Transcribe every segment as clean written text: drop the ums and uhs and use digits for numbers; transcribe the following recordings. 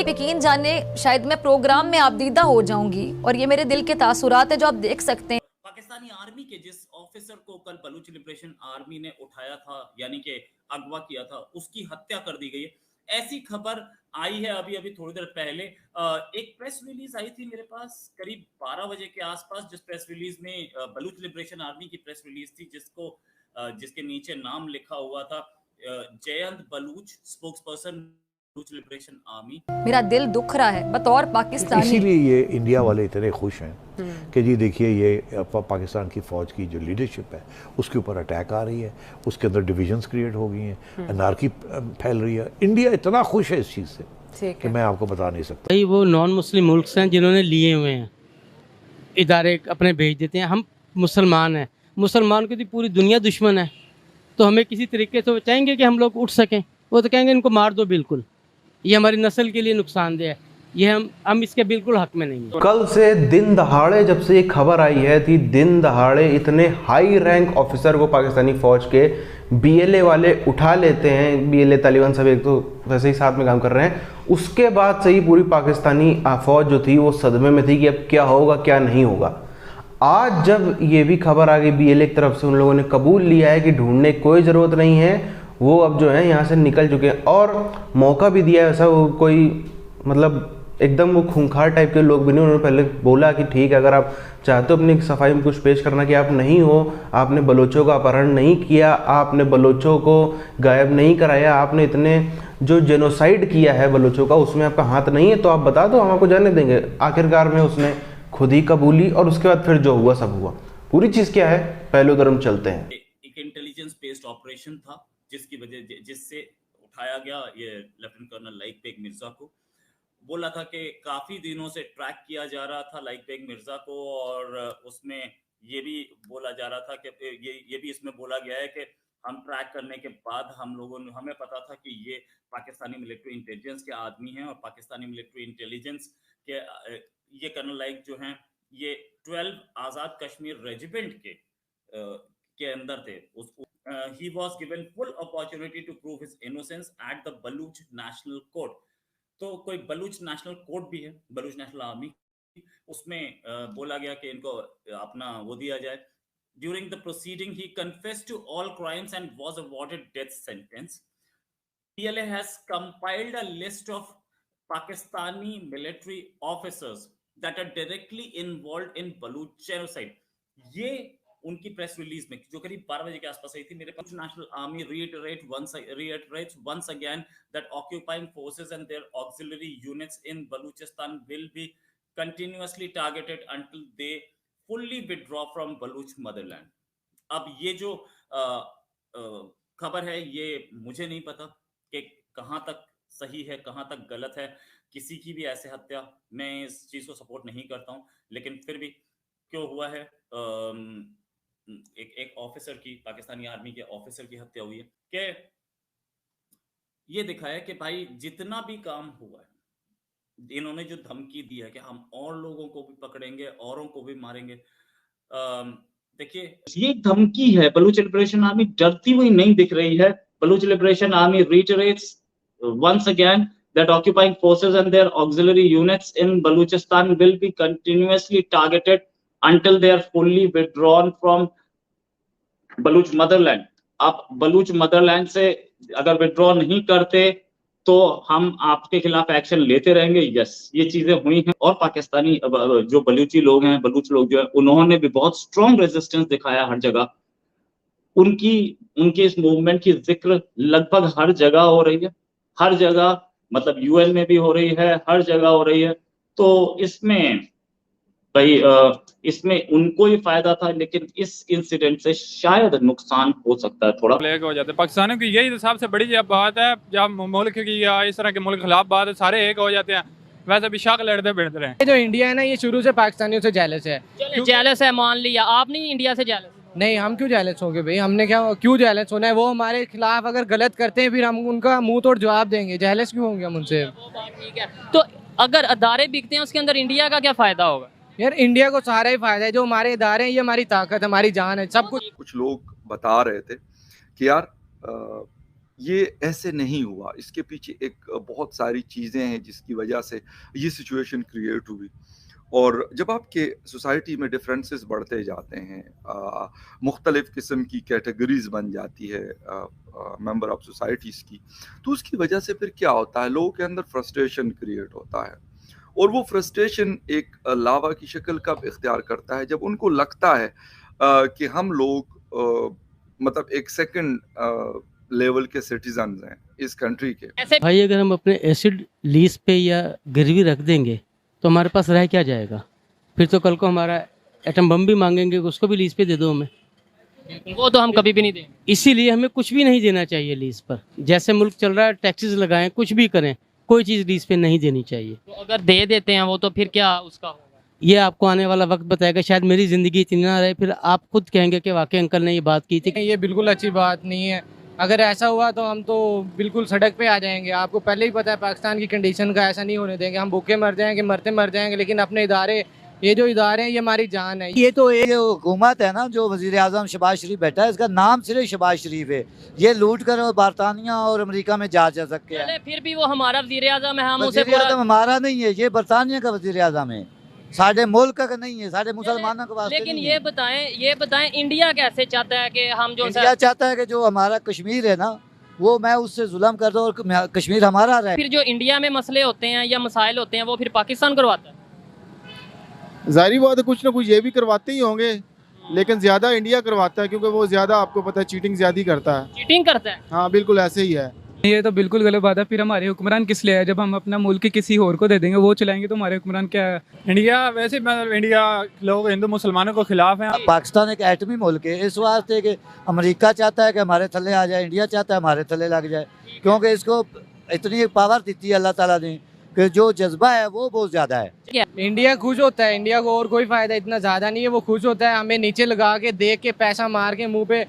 यकीन जाने शायद मैं प्रोग्राम में आपदीदा हो जाऊंगी और ये मेरे दिल के तासुरात है जो आप देख सकते हैं। पाकिस्तानी आर्मी के जिस ऑफिसर को कल बलूच लिबरेशन आर्मी ने उठाया था, यानी कि अगवा किया था, उसकी हत्या कर दी गई है। ऐसी खबर आई है अभी अभी थोड़ी देर पहले। एक प्रेस रिलीज आई थी मेरे पास करीब 12 बजे के आसपास, जिस प्रेस रिलीज में बलूच लिबरेशन आर्मी की प्रेस रिलीज थी, जिसके नीचे नाम लिखा हुआ था Jayant Baloch, spokes person Baloch liberation army. मेरा दिल दुख रहा है बतौर पाकिस्तानी। इसीलिए ये इंडिया वाले इतने खुश हैं कि जी देखिए ये पाकिस्तान की फ़ौज की जो लीडरशिप है उसके ऊपर अटैक आ रही है, उसके अंदर डिविजन्स क्रिएट हो गई हैं, अनार्की फैल रही है। इंडिया इतना खुश है इस चीज़ से कि मैं आपको बता नहीं सकता। भाई वो नॉन मुस्लिम मुल्क हैं जिन्होंने लिए हुए हैं इदारे अपने भेज देते हैं। हम मुसलमान हैं, मुसलमान की तो पूरी दुनिया दुश्मन है, तो हमें किसी तरीके से चाहेंगे कि हम लोग उठ सकें। वो तो कहेंगे इनको मार दो, बिल्कुल ये हमारी नस्ल के लिए नुकसानदेह है, ये हम इसके बिल्कुल हक में नहीं हैं। कल से दिन दहाड़े जब से ये खबर आई है कि दिन दहाड़े इतने हाई रैंक ऑफिसर को पाकिस्तानी फ़ौज के बीएलए वाले उठा लेते हैं, बीएलए तालिबान सब एक तो वैसे ही साथ में काम कर रहे हैं, उसके बाद से ही पूरी पाकिस्तानी फ़ौज जो थी वो सदमे में थी कि अब क्या होगा क्या नहीं होगा। आज जब ये भी खबर आ गई बीएलए की तरफ से, उन लोगों ने कबूल लिया है कि ढूंढने की कोई ज़रूरत नहीं है, वो अब जो है यहाँ से निकल चुके हैं और मौका भी दिया है। ऐसा वो कोई मतलब एकदम वो खूंखार टाइप के लोग भी नहीं, उन्होंने पहले बोला कि ठीक है अगर आप चाहते हो अपनी सफाई में कुछ पेश करना कि आप नहीं हो, आपने बलोचों का अपहरण नहीं किया, आपने बलोचों को गायब नहीं कराया, आपने इतने जो जेनोसाइड किया है बलोचों का उसमें आपका हाथ नहीं है, तो आप बता दो हम आपको जाने देंगे। आखिरकार में उसने खुद ही कबूली और उसके बाद फिर जो हुआ सब हुआ। पूरी चीज़ क्या है, पहले उधर हम चलते हैं। एक इंटेलिजेंस बेस्ड ऑपरेशन था जिससे उठाया गया ये lieutenant colonel like Baig Mirza को। बोला था कि काफी दिनों से ट्रैक किया जा रहा था लाइक बेग मिर्जा को, और उसमें ये भी बोला जा रहा था कि ये भी इसमें बोला गया है कि हम ट्रैक करने के बाद हमें पता था कि ये पाकिस्तानी मिलिट्री इंटेलिजेंस के आदमी हैं, और पाकिस्तानी मिलिट्री इंटेलिजेंस के ये कर्नल लाइक जो हैं ये 12 आजाद कश्मीर रेजिमेंट के अंदर थे। He was given full opportunity to prove his innocence at the Baluch National Court. तो कोई बलूच नेशनल कोर्ट भी है, बलूच नेशनल आर्मी, उसमें बोला गया कि इनको अपना वो दिया जाए। During the proceeding, he confessed to all crimes and was awarded death sentence. PLA has compiled a list of Pakistani military officers that are directly involved in Baluch genocide. ये उनकी प्रेस रिलीज में जो करीब 12 बजे के आसपास आई थी मेरे पास। National army reiterates once again that occupying forces and their auxiliary units in Baluchistan will be continuously targeted until they fully withdraw from Baluch motherland. अब ये जो खबर है ये मुझे नहीं पता कि कहां तक सही है कहां तक गलत है। किसी की भी ऐसे हत्या, मैं इस चीज को सपोर्ट नहीं करता हूं, लेकिन फिर भी क्यों हुआ है, एक ऑफिसर की, पाकिस्तानी आर्मी के ऑफिसर की हत्या हुई है, कि ये दिखाया कि भाई जितना भी काम हुआ है, इन्होंने जो धमकी दी है कि हम और लोगों को भी पकड़ेंगे, औरों को भी मारेंगे, देखिए ये धमकी है। बलूच लिबरेशन आर्मी डरती हुई नहीं दिख रही है। Baloch liberation army reiterates once again that occupying forces and their auxiliary units in Baluchistan will be continuously targeted until they are fully withdrawn from Baloch Motherland. आप बलूच मदरलैंड से अगर विड्रॉ नहीं करते तो हम आपके खिलाफ एक्शन लेते रहेंगे। यस, ये चीजें हुई हैं, और पाकिस्तानी जो बलूची लोग हैं, बलूच लोग जो है, उन्होंने भी बहुत स्ट्रॉन्ग रेजिस्टेंस दिखाया हर जगह। उनकी इस मूवमेंट की जिक्र लगभग हर जगह हो रही है, हर जगह, मतलब यूएन में भी हो रही है, हर जगह हो रही है। तो इसमें भाई इसमें उनको ही फायदा था, लेकिन इस इंसिडेंट से शायद नुकसान हो सकता है थोड़ा। प्लेग हो जाते पाकिस्तानियों की, यही सबसे बड़ी बात है। जब मुल्क की या इस तरह के मुल्क खिलाफ बात है, सारे एक हो जाते हैं। वैसे भी शाख लड़ते भिड़ते रहे। जो इंडिया है ना, ये शुरू से पाकिस्तानियों से जेलस है। जेलस है, मान लिया। आप नहीं इंडिया से जेलस? नहीं, हम क्यों जेलस होंगे भाई, हमने क्यों जेलस होना है। वो हमारे खिलाफ अगर गलत करते हैं फिर हम उनका मुंह तोड़ जवाब देंगे, जेलस क्यों होंगे हम उनसे। वो बात ठीक है, तो अगर अदारे बिकते हैं उसके अंदर इंडिया का क्या फायदा होगा? यार इंडिया को सारा ही फायदा है, जो हमारे इदारे हैं ये हमारी ताकत, हमारी जान है, सब कुछ। कुछ लोग बता रहे थे कि यार ये ऐसे नहीं हुआ, इसके पीछे एक बहुत सारी चीज़ें हैं जिसकी वजह से ये सिचुएशन क्रिएट हुई। और जब आपके सोसाइटी में डिफरेंसेस बढ़ते जाते हैं, मुख्तलिफ किस्म की कैटेगरीज बन जाती है मेंबर ऑफ सोसाइटीज़ की, तो उसकी वजह से फिर क्या होता है, लोगों के अंदर फ्रस्ट्रेशन क्रिएट होता है। और वो फ्रस्ट्रेशन एक लावा की शक्ल कब इख्तियार करता है, जब उनको लगता है कि हम लोग मतलब एक सेकंड लेवल के सिटीजन हैं इस कंट्री के। ऐसे भाई अगर हम अपने एसिड लीज पे या गिरवी रख देंगे तो हमारे पास रह क्या जाएगा? फिर तो कल को हमारा एटम बम भी मांगेंगे, उसको भी लीज पे दे दो हमें। वो तो हम कभी भी नहीं देंगे। इसीलिए हमें कुछ भी नहीं देना चाहिए लीज पर। जैसे मुल्क चल रहा है, टैक्सेस लगाएं, कुछ भी करें, कोई चीज़ लीज पे नहीं देनी चाहिए। तो अगर दे देते हैं वो, तो फिर क्या उसका होगा? ये आपको आने वाला वक्त बताएगा। शायद मेरी ज़िंदगी इतनी ना रहे, फिर आप खुद कहेंगे कि वाकई अंकल ने ये बात की थी। ये बिल्कुल अच्छी बात नहीं है। अगर ऐसा हुआ तो हम तो बिल्कुल सड़क पे आ जाएंगे। आपको पहले ही पता है पाकिस्तान की कंडीशन का, ऐसा नहीं होने देंगे। हम भूखे मर जाएंगे, मरते मर जाएंगे, लेकिन अपने इदारे, ये जो इदारे हैं, ये हमारी जान है। ये तो एक हुकूमत है ना, जो वज़ीर आज़म शहबाज शरीफ बैठा है, इसका नाम सिर्फ शहबाज शरीफ है। ये लूट कर और बरतानिया और अमेरिका में जा सकते हैं। चले, फिर भी वो हमारा वज़ीर आज़म है, हम उसे वज़ीर आज़म हमारा नहीं है, ये बरतानिया का वज़ीर आज़म है, साढ़े मुल्क का नहीं है, साढ़े मुसलमानों के वास्ते। लेकिन नहीं ये बताएं इंडिया कैसे चाहता है कि हम जो इंडिया चाहता है कि जो हमारा कश्मीर है ना, वो मैं उससे जुल्म कर दूं और कश्मीर हमारा रहे। फिर जो इंडिया में मसले होते हैं या मसाइल होते हैं, वो फिर पाकिस्तान करवाता है। जाहिर बात है, कुछ ना कुछ ये भी करवाते ही होंगे, लेकिन ज़्यादा इंडिया करवाता है, क्योंकि वो ज़्यादा, आपको पता है, चीटिंग ज़्यादा करता है। चीटिंग करता है? हाँ बिल्कुल ऐसे ही है। ये तो बिल्कुल गलत बात है। फिर हमारे हुक्मरान किस लिए है? जब हम अपना मुल्क किसी और को दे देंगे, वो चलाएंगे, तो हमारे हुक्मरान क्या है? इंडिया वैसे मतलब इंडिया लोग हिंदू मुसलमानों को खिलाफ हैं। पाकिस्तान एक एटमी मुल्क है, इस वास्ते कि अमेरिका चाहता है कि हमारे थल्ले आ जाए, इंडिया चाहता है हमारे थल्ले लग जाए, क्योंकि इसको इतनी पावर दी है अल्लाह ताला ने कि जो जज्बा है वो बहुत ज़्यादा है। इंडिया खुश होता है, इंडिया को और कोई फ़ायदा इतना ज़्यादा नहीं है। वो खुश होता है हमें नीचे लगा के, देख के, पैसा मार के मुँह पे,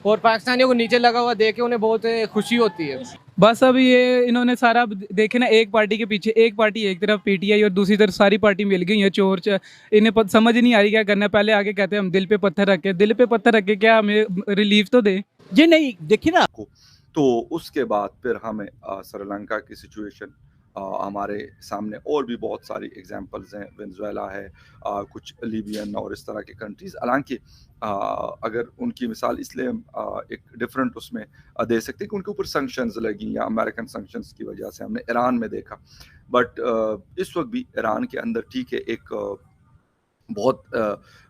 और पाकिस्तानियों को नीचे लगा हुआ देख के उन्हें बहुत खुशी होती है। बस अब ये इन्होंने सारा देखे ना, एक पार्टी के पीछे एक पार्टी, एक तरफ पीटीआई और दूसरी तरफ सारी पार्टी मिल गई है चोर। इन्हें समझ नहीं आ रही क्या करना है। पहले आगे कहते हैं हम दिल पे पत्थर रखे, दिल पे पत्थर रखे क्या हमें रिलीफ तो दे जी नहीं। देखिए ना, तो उसके बाद फिर हमें श्रीलंका की सिचुएशन, हमारे सामने और भी बहुत सारी एग्जांपल्स हैं। वेनेजुएला है, कुछ लीबियन और इस तरह के कंट्रीज़। हालांकि अगर उनकी मिसाल इसलिए एक डिफरेंट उसमें दे सकते हैं कि उनके ऊपर सैंक्शंस लगी, या अमेरिकन सैंक्शंस की वजह से हमने ईरान में देखा। बट इस वक्त भी ईरान के अंदर ठीक है, एक बहुत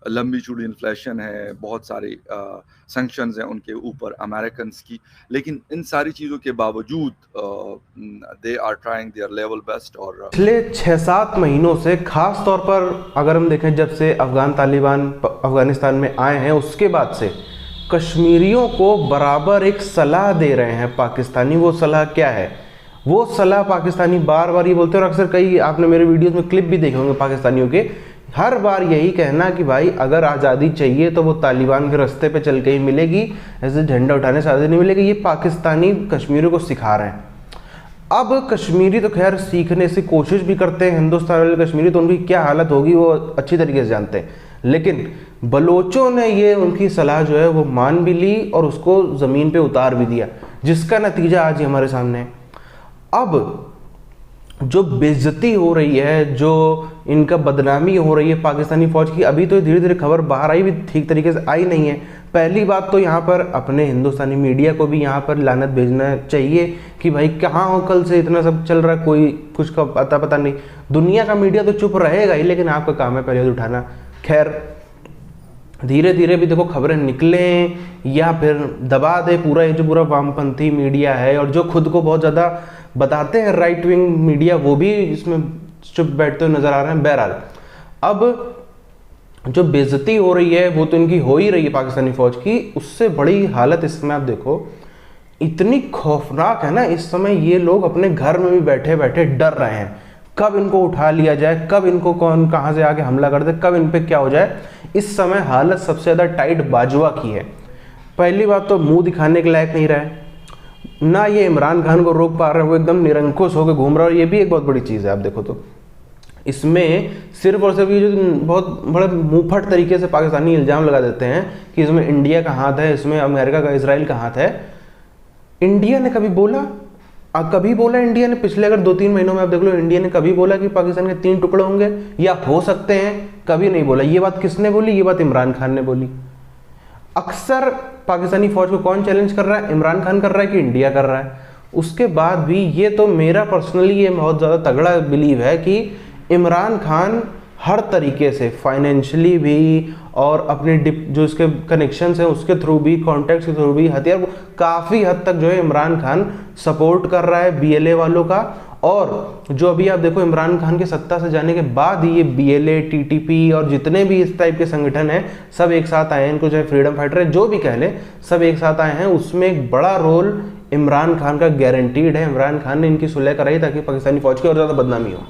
लंबी चौड़ी इन्फ्लेशन है, बहुत सारी सैंक्शंस हैं उनके ऊपर अमेरिकन की, लेकिन इन सारी चीज़ों के बावजूद they are trying their level best. और पिछले 6-7 महीनों से, ख़ास तौर पर अगर हम देखें जब से अफ़गान तालिबान अफ़गानिस्तान में आए हैं, उसके बाद से कश्मीरियों को बराबर एक सलाह दे रहे हैं पाकिस्तानी। वो सलाह क्या है? वो सलाह पाकिस्तानी बार बार ये बोलते हैं, और अक्सर कई आपने मेरे वीडियोज़ में क्लिप भी देखे होंगे पाकिस्तानियों के, हर बार यही कहना कि भाई अगर आज़ादी चाहिए तो वो तालिबान के रास्ते पे चल के ही मिलेगी, ऐसे झंडा उठाने से आज़ादी नहीं मिलेगी। ये पाकिस्तानी कश्मीरियों को सिखा रहे हैं। अब कश्मीरी तो खैर सीखने से कोशिश भी करते हैं, हिंदुस्तान वाले कश्मीरी तो उनकी क्या हालत होगी वो अच्छी तरीके से जानते हैं, लेकिन बलोचों ने ये उनकी सलाह जो है वो मान भी ली और उसको ज़मीन पे उतार भी दिया, जिसका नतीजा आज ही हमारे सामने है। अब जो बेइज्जती हो रही है, जो इनका बदनामी हो रही है पाकिस्तानी फ़ौज की, अभी तो धीरे धीरे खबर बाहर आई भी ठीक तरीके से आई नहीं है। पहली बात तो यहाँ पर अपने हिंदुस्तानी मीडिया को भी यहाँ पर लानत भेजना चाहिए कि भाई कहाँ हो, कल से इतना सब चल रहा है, कोई कुछ का पता नहीं। दुनिया का मीडिया तो चुप रहेगा ही, लेकिन आपका काम है पहले उठाना। खैर धीरे धीरे भी देखो खबरें निकलें या फिर दबा दे पूरा ये जो पूरा वामपंथी मीडिया है, और जो खुद को बहुत ज़्यादा बताते हैं राइट विंग मीडिया, वो भी इसमें चुप बैठते हुए नजर आ रहे हैं। बहरहाल अब जो बेइज्जती हो रही है वो तो इनकी हो ही रही है पाकिस्तानी फ़ौज की, उससे बड़ी हालत इस समय आप देखो इतनी खौफनाक है ना, इस समय ये लोग अपने घर में भी बैठे बैठे डर रहे हैं कब इनको उठा लिया जाए, कब इनको कौन कहाँ से आके हमला कर दे, कब इन पे क्या हो जाए। इस समय हालत सबसे ज़्यादा टाइट बाजवा की है। पहली बात तो मुंह दिखाने के लायक नहीं रहे ना, ये इमरान खान को रोक पा रहे हैं, वो एकदम निरंकुश होकर घूम रहा है। और ये भी एक बहुत बड़ी चीज़ है। आप देखो तो इसमें सिर्फ और सिर्फ ये जो बहुत बड़े मुंहफट तरीके से पाकिस्तानी इल्ज़ाम लगा देते हैं कि इसमें इंडिया का हाथ है, इसमें अमेरिका का, इसराइल का हाथ है। इंडिया ने कभी बोला? कभी बोला इंडिया ने? पिछले अगर 2-3 महीनों में आप देख लो, इंडिया ने कभी बोला कि पाकिस्तान के 3 टुकड़े होंगे या हो सकते हैं? कभी नहीं बोला। ये बात किसने बोली? ये बात इमरान खान ने बोली। अक्सर पाकिस्तानी फौज को कौन चैलेंज कर रहा है? इमरान खान कर रहा है कि इंडिया कर रहा है? उसके बाद भी ये तो मेरा पर्सनली ये बहुत ज़्यादा तगड़ा बिलीव है कि इमरान खान हर तरीके से, फाइनेंशियली भी और अपने जो इसके कनेक्शंस हैं उसके थ्रू भी, कॉन्टैक्ट्स के थ्रू भी, हथियार काफ़ी हद तक जो है इमरान खान सपोर्ट कर रहा है BLA वालों का। और जो अभी आप देखो इमरान खान के सत्ता से जाने के बाद ये BLA, TTP और जितने भी इस टाइप के संगठन हैं सब एक साथ आए हैं, इनको चाहे फ्रीडम फाइटर है जो भी कह लें, सब एक साथ आए हैं। उसमें एक बड़ा रोल इमरान खान का गारंटीड है। इमरान खान ने इनकी सुलह कराई ताकि पाकिस्तानी फौज की और ज़्यादा बदनामी हो।